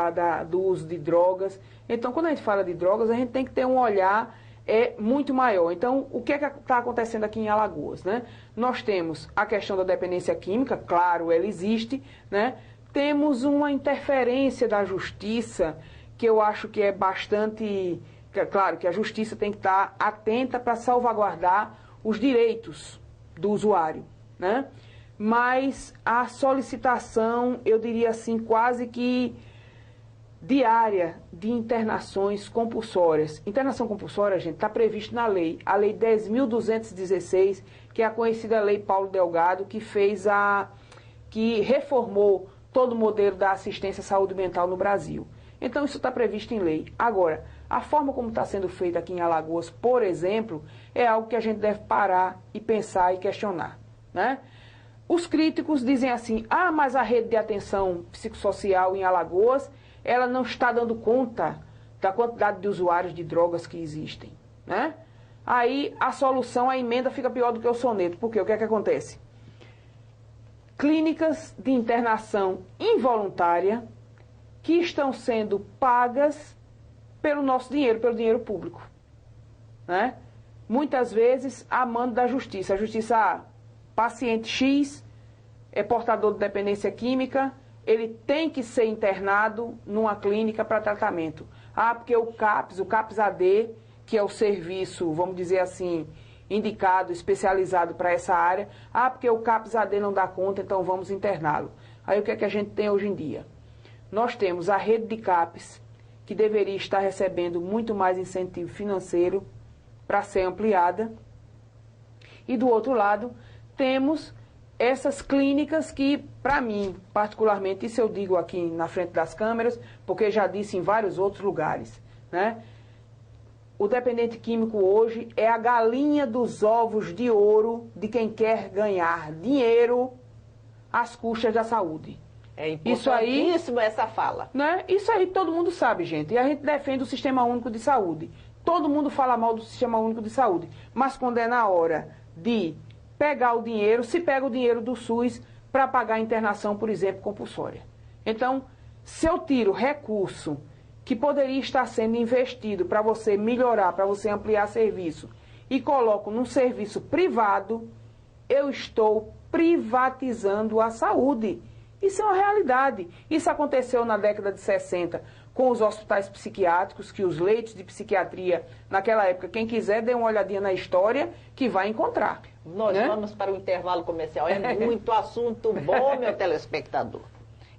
do uso de drogas. Então, quando a gente fala de drogas, a gente tem que ter um olhar muito maior. Então, o que está acontecendo aqui em Alagoas, né? Nós temos a questão da dependência química, claro, ela existe, né? Temos uma interferência da justiça, que eu acho que é bastante... Claro que a justiça tem que estar atenta para salvaguardar os direitos do usuário, né? Mas a solicitação, eu diria assim, quase que diária de internações compulsórias. Internação compulsória, gente, está previsto na lei, a Lei 10.216, que é a conhecida Lei Paulo Delgado, que reformou todo o modelo da assistência à saúde mental no Brasil. Então, isso está previsto em lei. Agora, a forma como está sendo feita aqui em Alagoas, por exemplo, é algo que a gente deve parar e pensar e questionar, né? Os críticos dizem assim, mas a rede de atenção psicossocial em Alagoas, ela não está dando conta da quantidade de usuários de drogas que existem, né? Aí a solução, a emenda fica pior do que o soneto, porque o que é que acontece? Clínicas de internação involuntária que estão sendo pagas pelo nosso dinheiro, pelo dinheiro público, né? Muitas vezes a mando da justiça. A justiça, paciente X é portador de dependência química, ele tem que ser internado numa clínica para tratamento. Porque o CAPS-AD, que é o serviço, vamos dizer assim, indicado, especializado para essa área, porque o CAPS-AD não dá conta, então vamos interná-lo. Aí o que é que a gente tem hoje em dia? Nós temos a rede de CAPs, que deveria estar recebendo muito mais incentivo financeiro para ser ampliada. E do outro lado, temos essas clínicas que, para mim, particularmente, isso eu digo aqui na frente das câmeras, porque já disse em vários outros lugares, né? O dependente químico hoje é a galinha dos ovos de ouro de quem quer ganhar dinheiro às custas da saúde. É importantíssimo essa fala. Né? Isso aí todo mundo sabe, gente. E a gente defende o Sistema Único de Saúde. Todo mundo fala mal do Sistema Único de Saúde. Mas quando é na hora de pegar o dinheiro, se pega o dinheiro do SUS para pagar a internação, por exemplo, compulsória. Então, se eu tiro recurso que poderia estar sendo investido para você melhorar, para você ampliar serviço, e coloco num serviço privado, eu estou privatizando a saúde. Isso é uma realidade. Isso aconteceu na década de 60 com os hospitais psiquiátricos, que os leitos de psiquiatria, naquela época, quem quiser, dê uma olhadinha na história, que vai encontrar. Nós vamos para o intervalo comercial. É muito assunto bom, meu telespectador.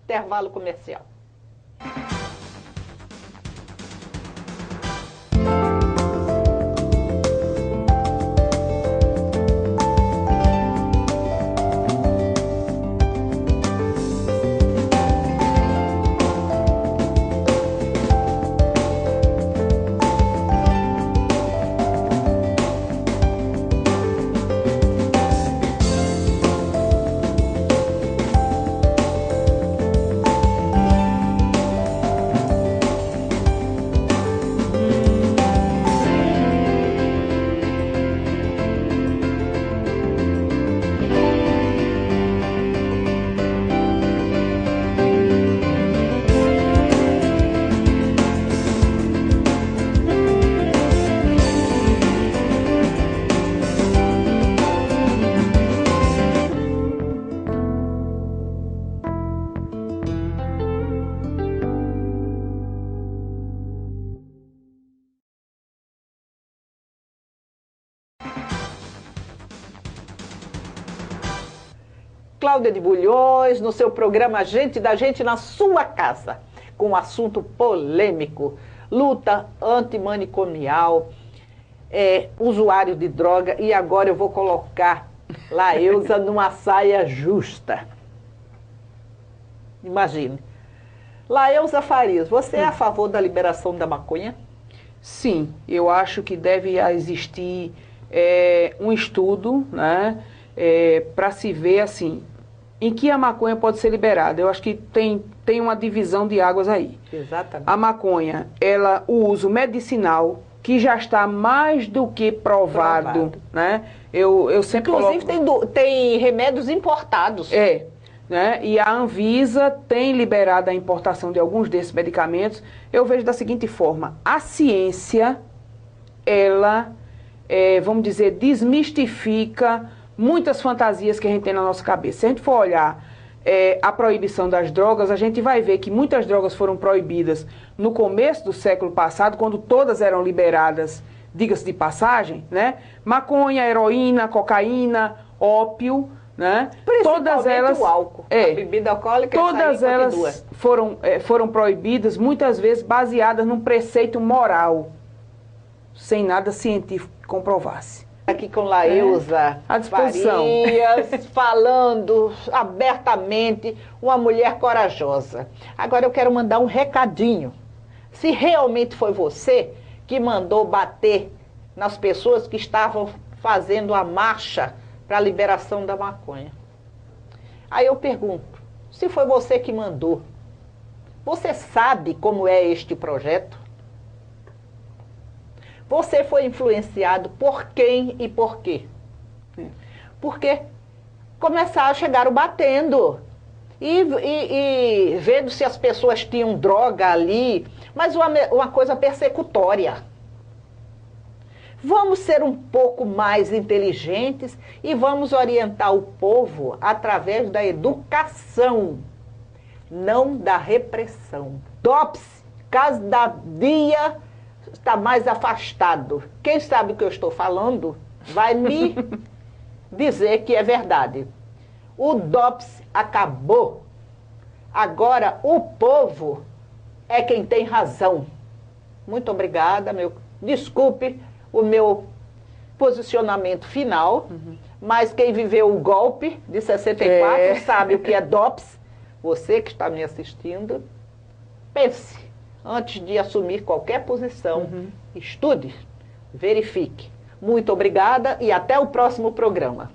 Intervalo comercial. Cláudia de Bulhões, no seu programa Gente da Gente, na sua casa, com um assunto polêmico, luta antimanicomial, usuário de droga, e agora eu vou colocar Laeusa numa saia justa. Imagine. Laeusa Farias, você é a favor da liberação da maconha? Sim, eu acho que deve existir um estudo, né, para se ver assim, em que a maconha pode ser liberada. Eu acho que tem uma divisão de águas aí. Exatamente. A maconha, o uso medicinal, que já está mais do que provado. Né? Eu sempre inclusive tem remédios importados. Né? E a Anvisa tem liberado a importação de alguns desses medicamentos. Eu vejo da seguinte forma: a ciência, ela, vamos dizer, desmistifica muitas fantasias que a gente tem na nossa cabeça. Se a gente for olhar a proibição das drogas, a gente vai ver que muitas drogas foram proibidas no começo do século passado, quando todas eram liberadas, diga-se de passagem, né? Maconha, heroína, cocaína, ópio, né? Todas elas, o álcool, a bebida alcoólica, todas elas foram proibidas, muitas vezes baseadas num preceito moral, sem nada científico que comprovasse. Aqui com Laeusa à disposição. Farias, falando abertamente, uma mulher corajosa. Agora eu quero mandar um recadinho. Se realmente foi você que mandou bater nas pessoas que estavam fazendo a marcha para a liberação da maconha, aí eu pergunto, se foi você que mandou, você sabe como é este projeto? Você foi influenciado por quem e por quê? Porque começaram, chegaram batendo e vendo se as pessoas tinham droga ali, mas uma coisa persecutória. Vamos ser um pouco mais inteligentes e vamos orientar o povo através da educação, não da repressão. DOPS, cada dia está mais afastado. Quem sabe o que eu estou falando vai me dizer que é verdade. O DOPS acabou. Agora o povo é quem tem razão. Muito obrigada, desculpe o meu posicionamento final, mas quem viveu o golpe de 64 sabe o que é DOPS. Você que está me assistindo, pense antes de assumir qualquer posição. Estude, verifique. Muito obrigada e até o próximo programa.